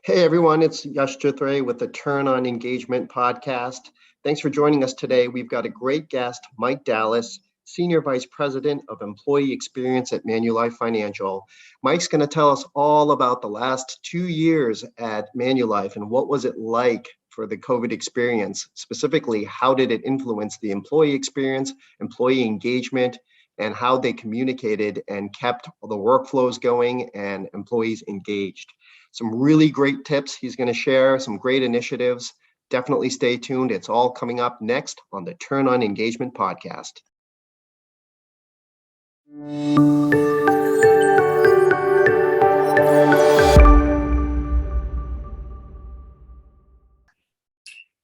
Hey everyone, it's Yash Chithre with the Turn on Engagement podcast. Thanks for joining us today. We've got a great guest, Mike Dallas, Senior Vice President of Employee Experience at Manulife Financial. Mike's going to tell us all about the last 2 years at Manulife and what was it like for the COVID experience. Specifically, how did it influence the employee experience, employee engagement, and how they communicated and kept the workflows going and employees engaged. Some really great tips he's going to share, some great initiatives. Definitely stay tuned. It's all coming up next on the Turn on Engagement podcast.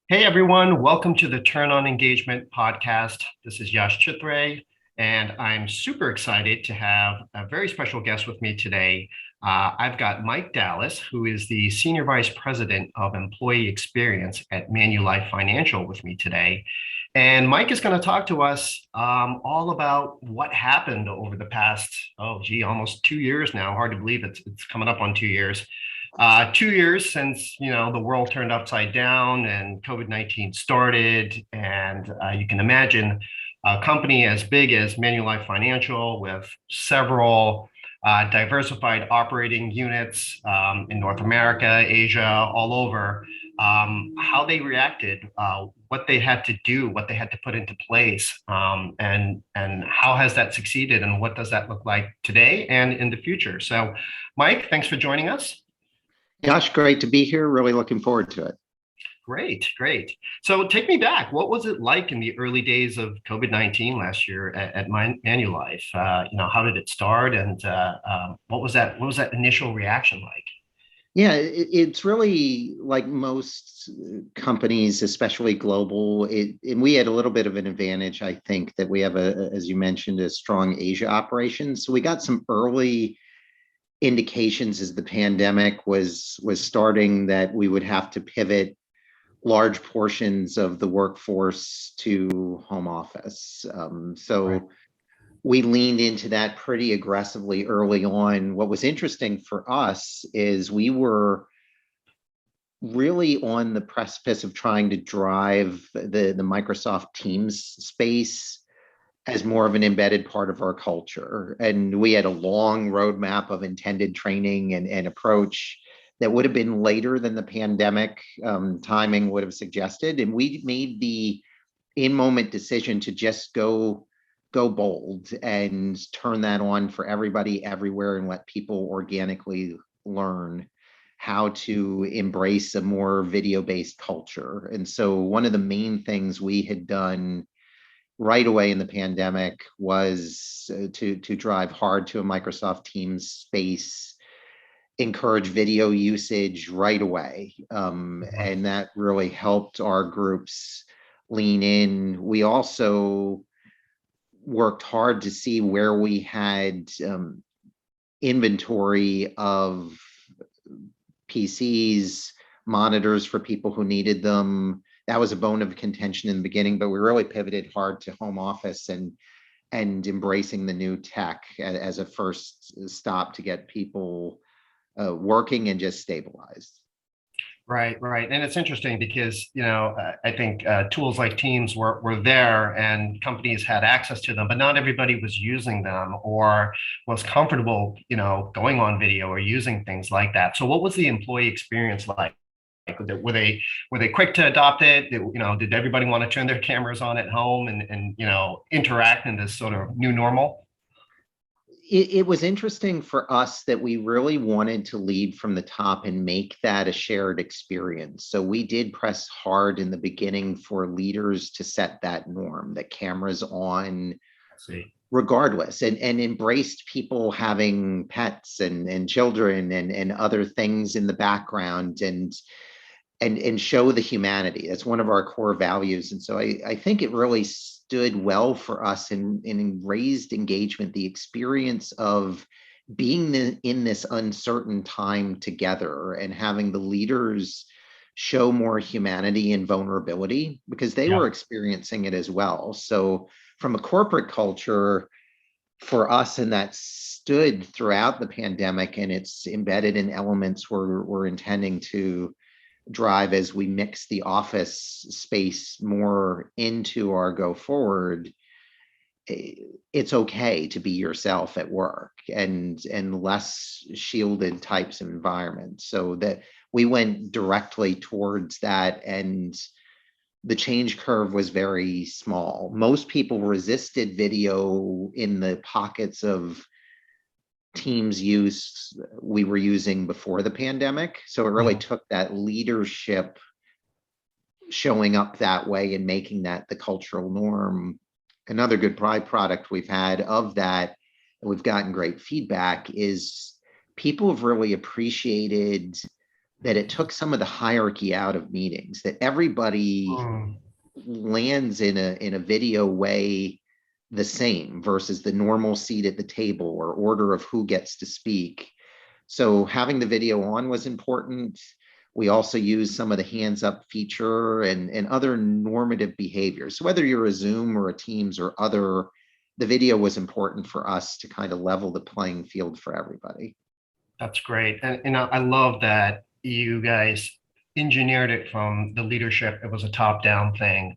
Hey everyone, welcome to the Turn on Engagement podcast. This is Yash Chithre, and I'm super excited to have a very special guest with me today. I've got Mike Dallas, who is the Senior Vice President of Employee Experience at Manulife Financial with me today. And Mike is going to talk to us all about what happened over the past, almost 2 years now. Hard to believe it's coming up on 2 years. 2 years since, the world turned upside down and COVID-19 started. And you can imagine a company as big as Manulife Financial with several diversified operating units in North America, Asia, all over, how they reacted, what they had to do, what they had to put into place, and how has that succeeded, and what does that look like today and in the future. So, Mike, thanks for joining us. Gosh, great to be here. Really looking forward to it. Great. So take me back. What was it like in the early days of COVID-19 last year at Manulife? How did it start, and what was that initial reaction like? Yeah, it's really like most companies, especially global. And we had a little bit of an advantage, I think, that we have as you mentioned, a strong Asia operation. So we got some early indications as the pandemic was starting that we would have to pivot large portions of the workforce to home office. Right. We leaned into that pretty aggressively early on. What was interesting for us is we were really on the precipice of trying to drive the Microsoft Teams space as more of an embedded part of our culture. And we had a long roadmap of intended training and approach that would have been later than the pandemic timing would have suggested. And we made the in-moment decision to just go bold and turn that on for everybody everywhere and let people organically learn how to embrace a more video-based culture. And so one of the main things we had done right away in the pandemic was to drive hard to a Microsoft Teams space, encourage video usage right away. And that really helped our groups lean in. We also worked hard to see where we had inventory of PCs, monitors for people who needed them. That was a bone of contention in the beginning, but we really pivoted hard to home office and embracing the new tech as a first stop to get people working and just stabilized. Right. And it's interesting because, I think tools like Teams were there and companies had access to them, but not everybody was using them or was comfortable, going on video or using things like that. So what was the employee experience like? Were they quick to adopt it? Did everybody want to turn their cameras on at home and interact in this sort of new normal? It was interesting for us that we really wanted to lead from the top and make that a shared experience. So we did press hard in the beginning for leaders to set that norm, that cameras on regardless, and embraced people having pets and children and other things in the background and show the humanity. That's one of our core values. And so I think it really stood well for us and raised engagement, the experience of being in this uncertain time together and having the leaders show more humanity and vulnerability because they were experiencing it as well. So from a corporate culture, for us in that stood throughout the pandemic, and it's embedded in elements we're intending to drive as we mix the office space more into our go forward. It's okay to be yourself at work, and less shielded types of environments, so that we went directly towards that, and the change curve was very small. Most people resisted video in the pockets of Teams use we were using before the pandemic. So it really Mhm. took that leadership showing up that way and making that the cultural norm. Another good byproduct we've had of that, and we've gotten great feedback, is people have really appreciated that it took some of the hierarchy out of meetings, that everybody Mm. lands in a video way the same versus the normal seat at the table or order of who gets to speak. So having the video on was important. We also use some of the hands up feature and other normative behaviors. So whether you're a Zoom or a Teams or other, the video was important for us to kind of level the playing field for everybody. That's great. And I love that you guys engineered it from the leadership. It was a top-down thing,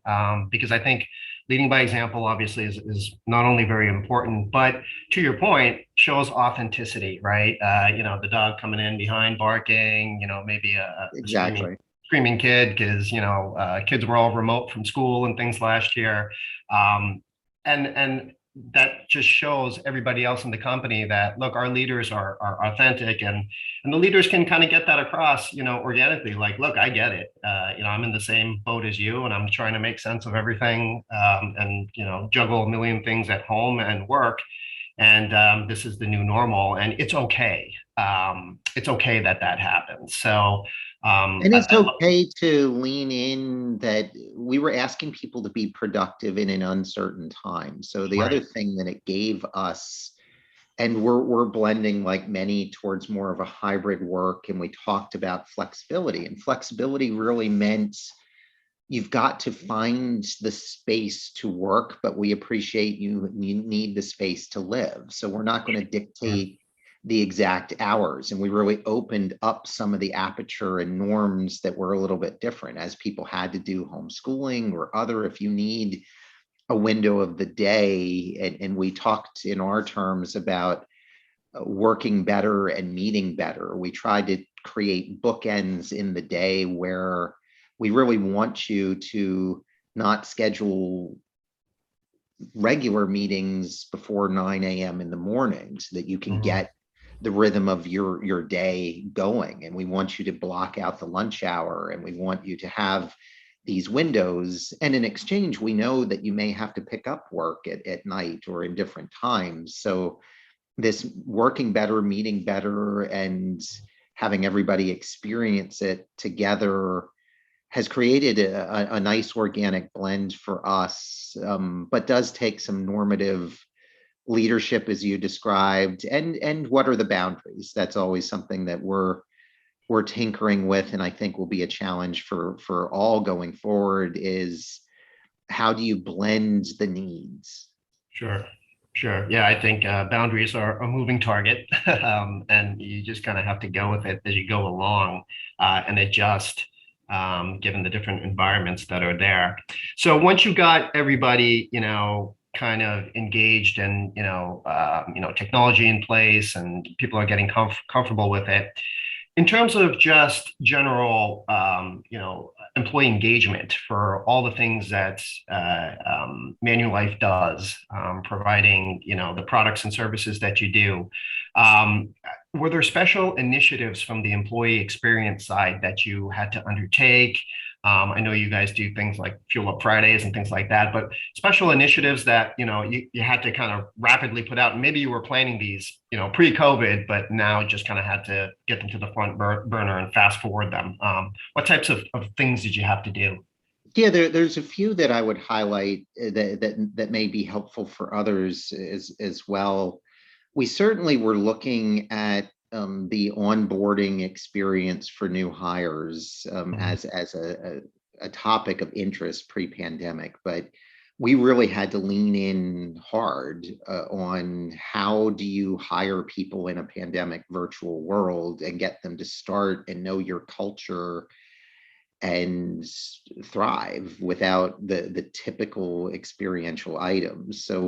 because I think leading by example obviously is not only very important, but to your point, shows authenticity, right? The dog coming in behind barking, maybe a Exactly. screaming kid because, kids were all remote from school and things last year. And that just shows everybody else in the company that, look, our leaders are authentic, and the leaders can kind of get that across, organically, like, look, I get it. I'm in the same boat as you, and I'm trying to make sense of everything, and juggle a million things at home and work, and this is the new normal, and it's okay. It's okay that that happens. So And it's I love. okay to lean in that we were asking people to be productive in an uncertain time. So the other Right. thing that it gave us, and we're blending like many towards more of a hybrid work, and we talked about flexibility. And flexibility really meant you've got to find the space to work, but we appreciate you need the space to live. So we're not going to dictate the exact hours. And we really opened up some of the aperture and norms that were a little bit different as people had to do homeschooling or other. If you need a window of the day, and we talked in our terms about working better and meeting better. We tried to create bookends in the day where we really want you to not schedule regular meetings before 9 a.m. in the morning so that you can Mhm. get the rhythm of your day going. And we want you to block out the lunch hour, and we want you to have these windows. And in exchange, we know that you may have to pick up work at night or in different times. So this working better, meeting better, and having everybody experience it together has created a nice organic blend for us, but does take some normative leadership as you described, and what are the boundaries. That's always something that we're tinkering with, and I think will be a challenge for all going forward, is how do you blend the needs. Sure, sure. Yeah, I think boundaries are a moving target, and you just kind of have to go with it as you go along, and adjust, given the different environments that are there. So once you got everybody, kind of engaged and technology in place, and people are getting comfortable with it, in terms of just general, employee engagement for all the things that Manulife does, providing, the products and services that you do, were there special initiatives from the employee experience side that you had to undertake? I know you guys do things like Fuel Up Fridays and things like that, but special initiatives that you had to kind of rapidly put out. And maybe you were planning these, pre-COVID, but now just kind of had to get them to the front burner and fast forward them. What types of things did you have to do? Yeah, there's a few that I would highlight, that may be helpful for others as well. We certainly were looking at the onboarding experience for new hires, Mhm. as a topic of interest pre-pandemic, but we really had to lean in hard on how do you hire people in a pandemic virtual world and get them to start and know your culture and thrive without the typical experiential items. So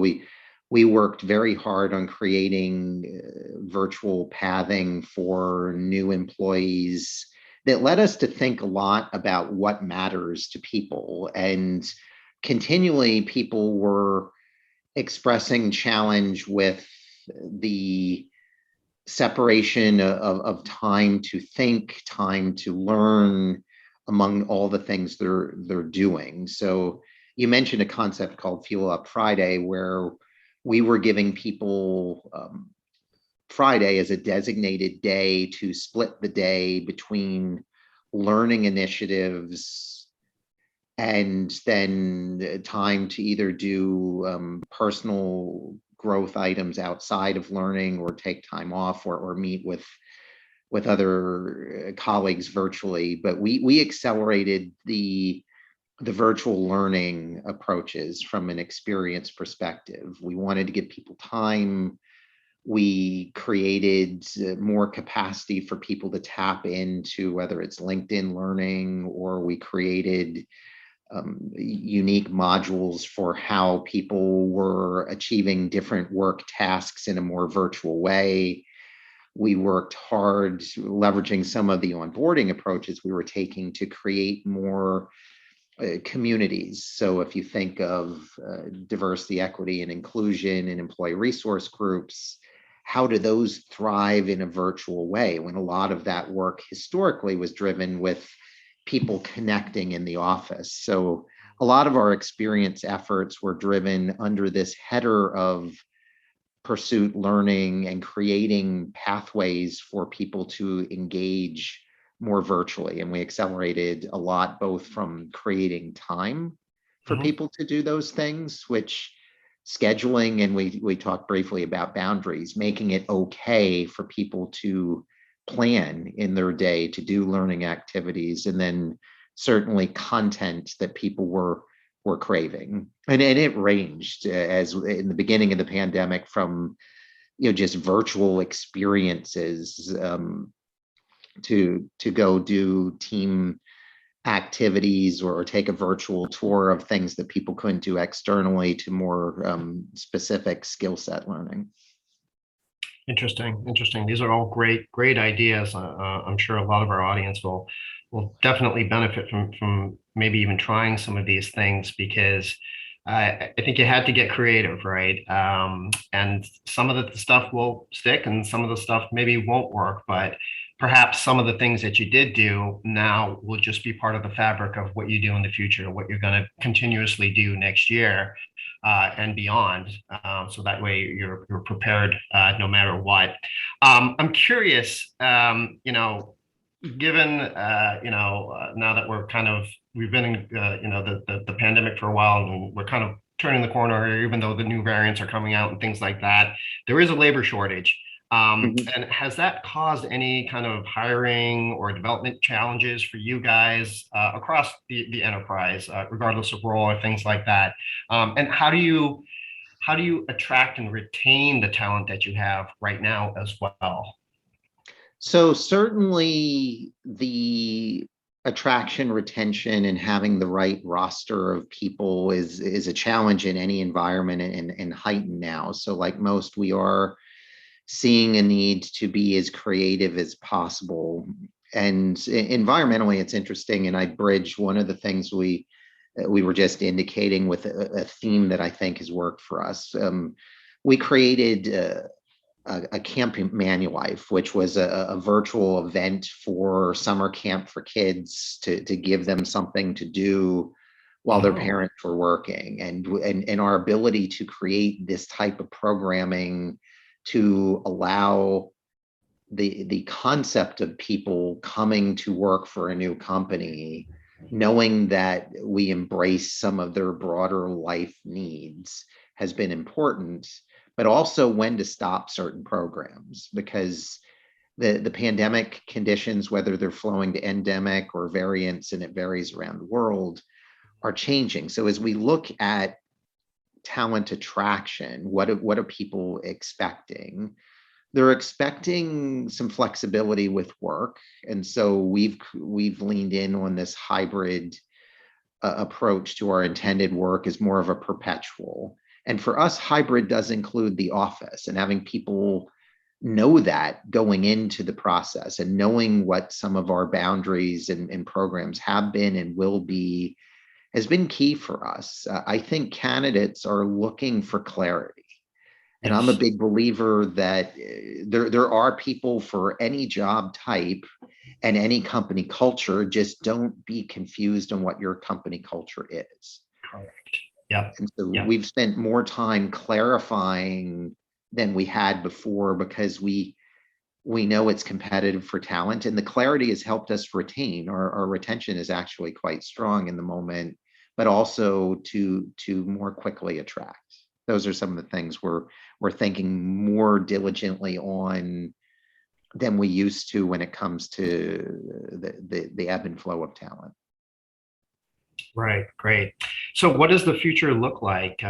we worked very hard on creating virtual pathing for new employees that led us to think a lot about what matters to people. And continually, people were expressing challenge with the separation of time to think, time to learn among all the things they're doing. So you mentioned a concept called Fuel Up Friday, where we were giving people Friday as a designated day to split the day between learning initiatives and then time to either do personal growth items outside of learning or take time off or meet with other colleagues virtually. But we accelerated the virtual learning approaches from an experience perspective. We wanted to give people time. We created more capacity for people to tap into, whether it's LinkedIn Learning, or we created unique modules for how people were achieving different work tasks in a more virtual way. We worked hard leveraging some of the onboarding approaches we were taking to create more communities. So if you think of diversity, equity, and inclusion and employee resource groups, how do those thrive in a virtual way when a lot of that work historically was driven with people connecting in the office? So a lot of our experience efforts were driven under this header of pursuit learning and creating pathways for people to engage more virtually. And we accelerated a lot, both from creating time for Mhm. people to do those things, which scheduling, and we talked briefly about boundaries, making it okay for people to plan in their day to do learning activities, and then certainly content that people were craving. And it ranged as in the beginning of the pandemic from just virtual experiences to go do team activities or take a virtual tour of things that people couldn't do externally to more specific skill set learning. Interesting, interesting. These are all great ideas. I'm sure a lot of our audience will definitely benefit from maybe even trying some of these things, because I think you had to get creative, right? And some of the stuff will stick, and some of the stuff maybe won't work. But perhaps some of the things that you did do now will just be part of the fabric of what you do in the future, what you're going to continuously do next year and beyond. So that way you're prepared no matter what. I'm curious, given now that we've been in the pandemic for a while, and we're kind of turning the corner, even though the new variants are coming out and things like that, there is a labor shortage. Mhm. And has that caused any kind of hiring or development challenges for you guys across the enterprise, regardless of role or things like that? And how do you attract and retain the talent that you have right now as well? So certainly the attraction, retention, and having the right roster of people is a challenge in any environment, and heightened now. So like most, we are seeing a need to be as creative as possible. And environmentally, it's interesting. And I bridge one of the things we were just indicating with a theme that I think has worked for us. We created a camp Manulife, which was a virtual event for summer camp for kids to give them something to do while their Oh, parents were working. And our ability to create this type of programming to allow the concept of people coming to work for a new company, knowing that we embrace some of their broader life needs, has been important, but also when to stop certain programs, because the pandemic conditions, whether they're flowing to endemic or variants, and it varies around the world, are changing. So as we look at talent attraction, what are people expecting? They're expecting some flexibility with work, and so we've leaned in on this hybrid approach to our intended work is more of a perpetual. And for us, hybrid does include the office, and having people know that going into the process and knowing what some of our boundaries and programs have been and will be has been key for us. I think candidates are looking for clarity. And I'm a Yes. big believer that there are people for any job type and any company culture. Just don't be confused on what your company culture is. Correct. Yep. And so Yep. we've spent more time clarifying than we had before because we know it's competitive for talent, and the clarity has helped us retain. Our retention is actually quite strong in the moment, but also to more quickly attract. Those are some of the things we're thinking more diligently on than we used to when it comes to the ebb and flow of talent. Right. Great. So what does the future look like,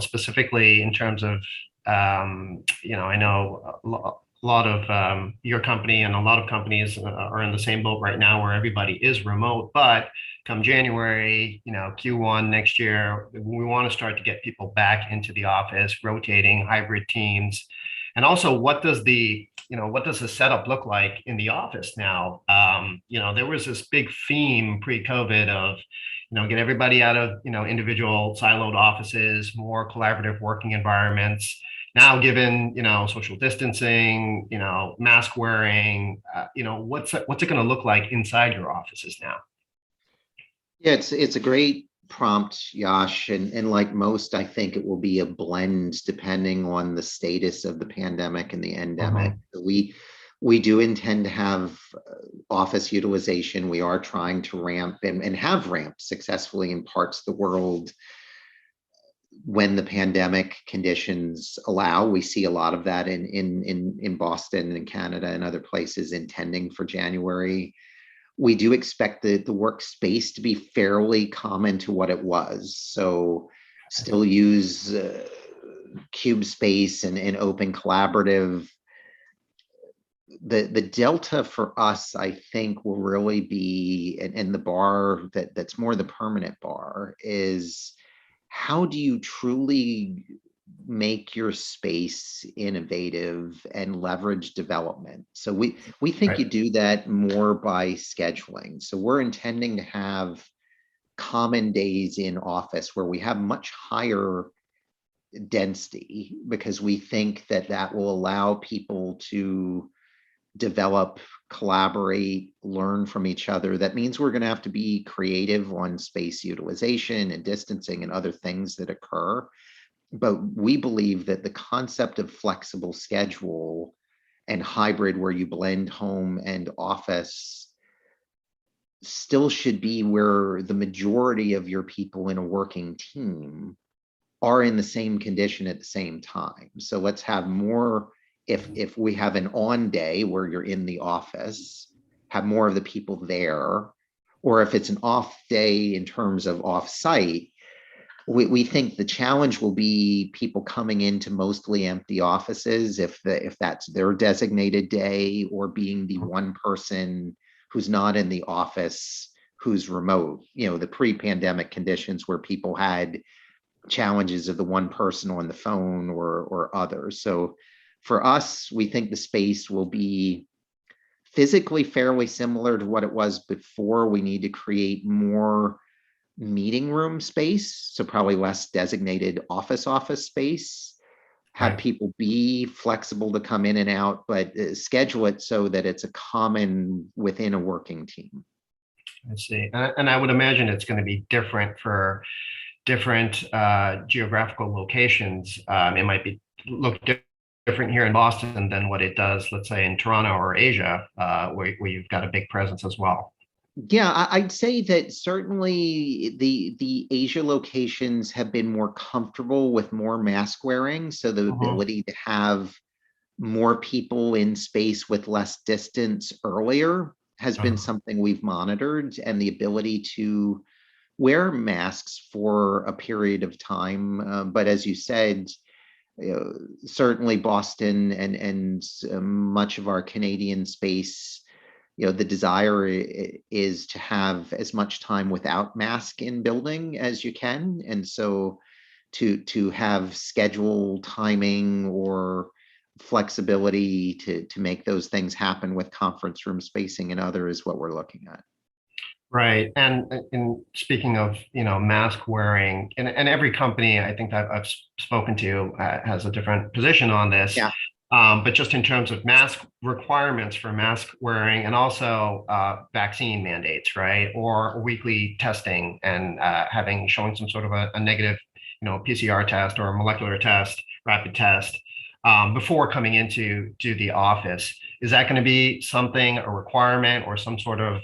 specifically in terms of, I know a lot of your company and a lot of companies are in the same boat right now where everybody is remote, but come January, Q1 next year, we want to start to get people back into the office, rotating hybrid teams. And also, what does the setup look like in the office now? There was this big theme pre-COVID of, get everybody out of, individual siloed offices, more collaborative working environments. Now, given, social distancing, mask wearing, what's it going to look like inside your offices now? Yeah, it's a great prompt, Yash, and like most, I think it will be a blend depending on the status of the pandemic and the endemic. Mhm. We do intend to have office utilization. We are trying to ramp and have ramped successfully in parts of the world when the pandemic conditions allow. We see a lot of that in Boston and Canada and other places intending for January. We do expect the workspace to be fairly common to what it was. So still use cube space and open collaborative. The delta for us, I think, will really be, and the bar that's more the permanent bar is, how do you truly make your space innovative and leverage development? So we think Right. you do that more by scheduling. So we're intending to have common days in office where we have much higher density, because we think that that will allow people to develop, collaborate, learn from each other. That means we're going to have to be creative on space utilization and distancing and other things that occur. But we believe that the concept of flexible schedule and hybrid, where you blend home and office, still should be where the majority of your people in a working team are in the same condition at the same time. So let's have more. If we have an on day where you're in the office, have more of the people there. Or if it's an off day in terms of off site, we think the challenge will be people coming into mostly empty offices, if that's their designated day, or being the one person who's not in the office who's remote. The pre-pandemic conditions where people had challenges of the one person on the phone or others. So for us, we think the space will be physically fairly similar to what it was before. We need to create more meeting room space, so probably less designated office space. Have Right. people be flexible to come in and out, but schedule it so that it's a common within a working team. I see. And I would imagine it's going to be different for different geographical locations. It might be look different here in Boston than what it does, let's say, in Toronto or Asia, where you've got a big presence as well. Yeah, I'd say that certainly the Asia locations have been more comfortable with more mask wearing. So the Mhm. ability to have more people in space with less distance earlier has been Uh-huh. something we've monitored, and the ability to wear masks for a period of time. But as you said, certainly Boston and much of our Canadian space, the desire is to have as much time without mask in building as you can. And so to have schedule timing or flexibility to make those things happen with conference room spacing and other is what we're looking at. Right. And in speaking of, mask wearing, and every company I think that I've spoken to has a different position on this. Yeah. But just in terms of mask requirements for mask wearing and also vaccine mandates, right? Or weekly testing and showing some sort of a negative, PCR test or a molecular test, rapid test before coming into the office. Is that going to be something, a requirement or some sort of,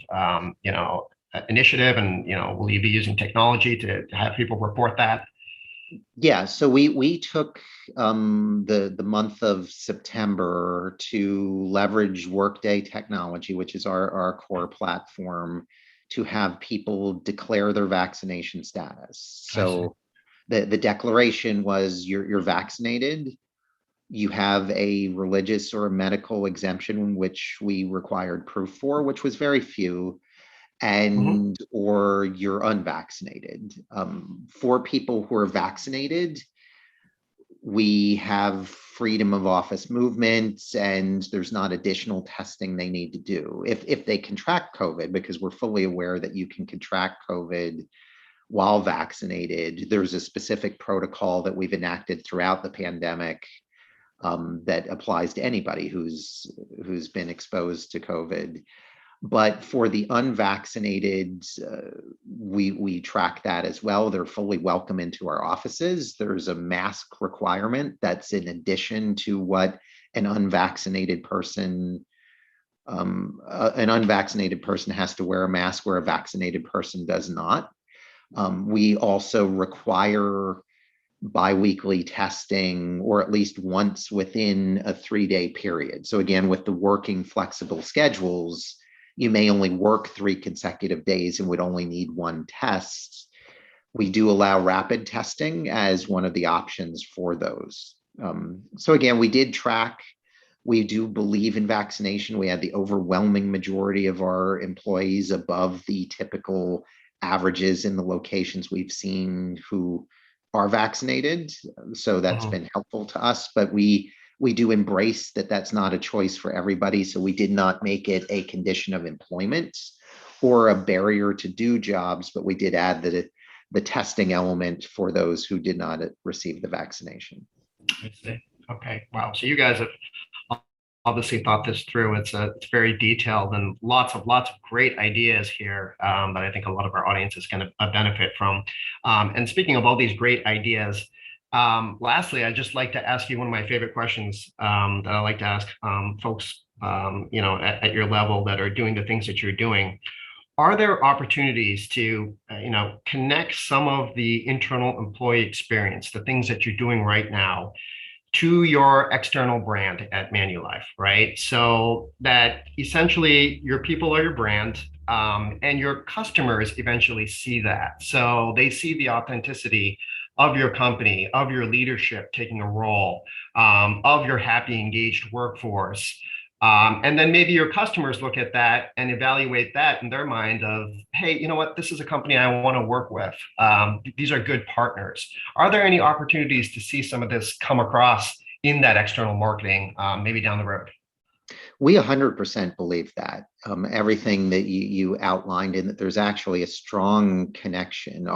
initiative? And, will you be using technology to have people report that? Yeah, so we took the month of September to leverage Workday technology, which is our core platform, to have people declare their vaccination status. So the declaration was you're vaccinated, you have a religious or a medical exemption, which we required proof for, which was very few, Mhm. and or you're unvaccinated. For people who are vaccinated, we have freedom of office movements and there's not additional testing they need to do if they contract COVID, because we're fully aware that you can contract COVID while vaccinated. There's a specific protocol that we've enacted throughout the pandemic that applies to anybody who's been exposed to COVID. But for the unvaccinated, we track that as well. They're fully welcome into our offices. There's a mask requirement that's in addition to what an unvaccinated person has to wear a mask where a vaccinated person does not. We also require biweekly testing, or at least once within a 3-day period. So again, with the working flexible schedules, you may only work 3 consecutive days and would only need 1 test. We do allow rapid testing as one of the options for those. So again, we did track. We do believe in vaccination. We had the overwhelming majority of our employees above the typical averages in the locations we've seen who are vaccinated. So that's been helpful to us, but we do embrace that that's not a choice for everybody. So we did not make it a condition of employment or a barrier to do jobs, but we did add the testing element for those who did not receive the vaccination. I see. Okay. Wow. So you guys have obviously thought this through. It's very detailed and lots of great ideas here that I think a lot of our audience is going to benefit from. And speaking of all these great ideas, lastly, I'd just like to ask you one of my favorite questions that I like to ask folks, at your level that are doing the things that you're doing. Are there opportunities to, connect some of the internal employee experience, the things that you're doing right now, to your external brand at Manulife, right? So that essentially your people are your brand, and your customers eventually see that. So they see the authenticity of your company, of your leadership taking a role, of your happy, engaged workforce. And then maybe your customers look at that and evaluate that in their mind of, hey, you know what, this is a company I want to work with. These are good partners. Are there any opportunities to see some of this come across in that external marketing, maybe down the road? We 100% believe that. Everything that you outlined, and that there's actually a strong connection.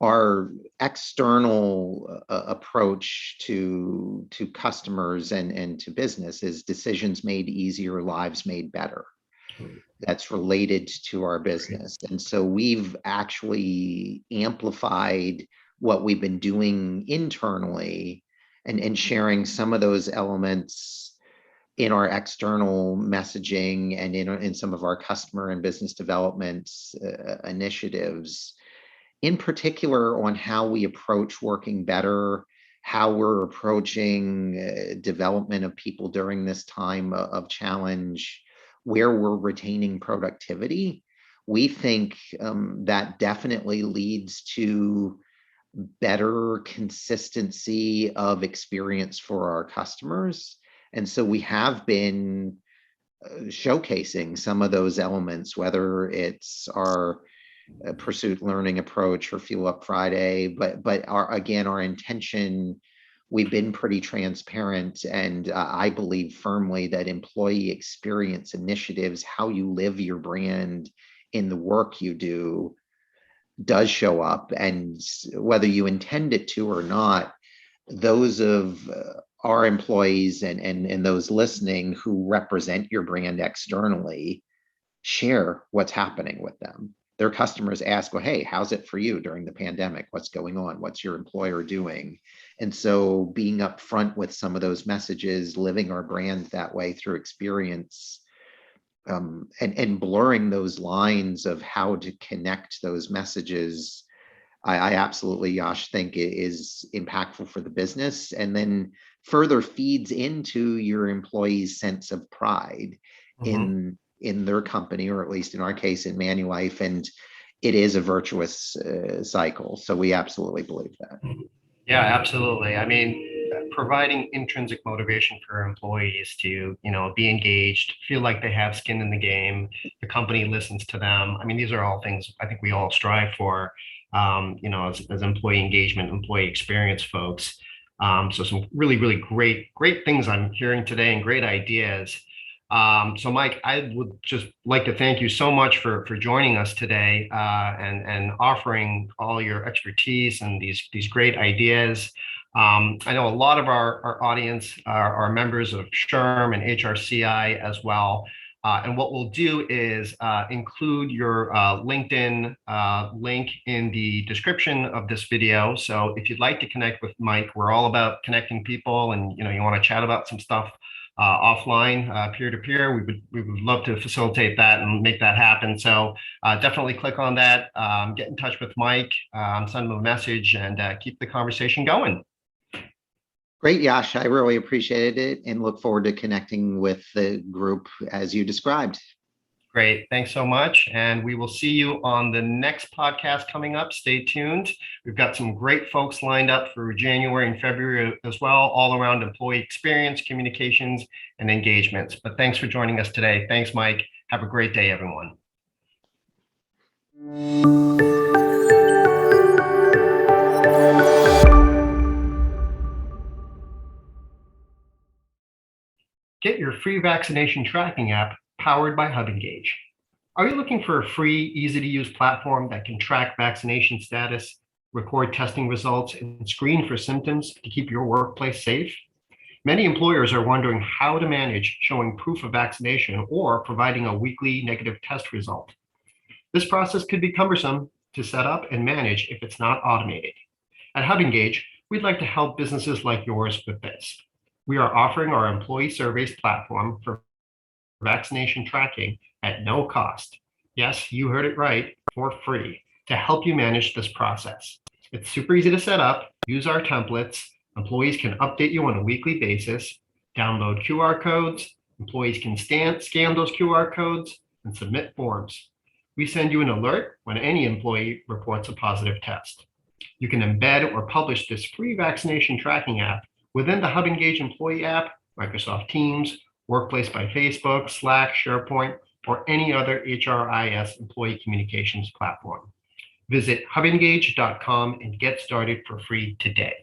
Our external approach to customers and to business is decisions made easier, lives made better. That's related to our business. And so we've actually amplified what we've been doing internally and sharing some of those elements in our external messaging and in some of our customer and business development initiatives, in particular on how we approach working better, how we're approaching development of people during this time of challenge, where we're retaining productivity. we think that definitely leads to better consistency of experience for our customers. And so we have been showcasing some of those elements, whether it's our pursuit learning approach or Fuel Up Friday, but our intention, we've been pretty transparent, and I believe firmly that employee experience initiatives, how you live your brand in the work you do, does show up, and whether you intend it to or not, those of our employees and those listening who represent your brand externally share what's happening with them. Their customers ask, well, hey, how's it for you during the pandemic? What's going on? What's your employer doing? And so being upfront with some of those messages, living our brand that way through experience, and blurring those lines of how to connect those messages, I absolutely, Yash, think it is impactful for the business, and then further feeds into your employees' sense of pride in their company, or at least in our case in Manulife, and it is a virtuous cycle. So we absolutely believe that. Yeah, absolutely. I mean, providing intrinsic motivation for employees to, be engaged, feel like they have skin in the game, the company listens to them. I mean, these are all things I think we all strive for, as employee engagement, employee experience folks. So some really, really great things I'm hearing today and great ideas. So Mike, I would just like to thank you so much for joining us today, and offering all your expertise and these great ideas. I know a lot of our audience are members of SHRM and HRCI as well. And what we'll do is include your LinkedIn link in the description of this video. So if you'd like to connect with Mike, we're all about connecting people, and you want to chat about some stuff offline, peer-to-peer, we would love to facilitate that and make that happen. So definitely click on that, get in touch with Mike, send him a message, and keep the conversation going. Great, Yash. I really appreciated it and look forward to connecting with the group as you described. Great. Thanks so much. And we will see you on the next podcast coming up. Stay tuned. We've got some great folks lined up for January and February as well, all around employee experience, communications, and engagements. But thanks for joining us today. Thanks, Mike. Have a great day, everyone. Get your free vaccination tracking app powered by HubEngage. Are you looking for a free, easy-to-use platform that can track vaccination status, record testing results, and screen for symptoms to keep your workplace safe? Many employers are wondering how to manage showing proof of vaccination or providing a weekly negative test result. This process could be cumbersome to set up and manage if it's not automated. At HubEngage, we'd like to help businesses like yours with this. We are offering our employee surveys platform for vaccination tracking at no cost. Yes, you heard it right, for free, to help you manage this process. It's super easy to set up. Use our templates. Employees can update you on a weekly basis, download QR codes. Employees can scan those QR codes and submit forms. We send you an alert when any employee reports a positive test. You can embed or publish this free vaccination tracking app within the HubEngage employee app, Microsoft Teams, Workplace by Facebook, Slack, SharePoint, or any other HRIS employee communications platform. Visit hubengage.com and get started for free today.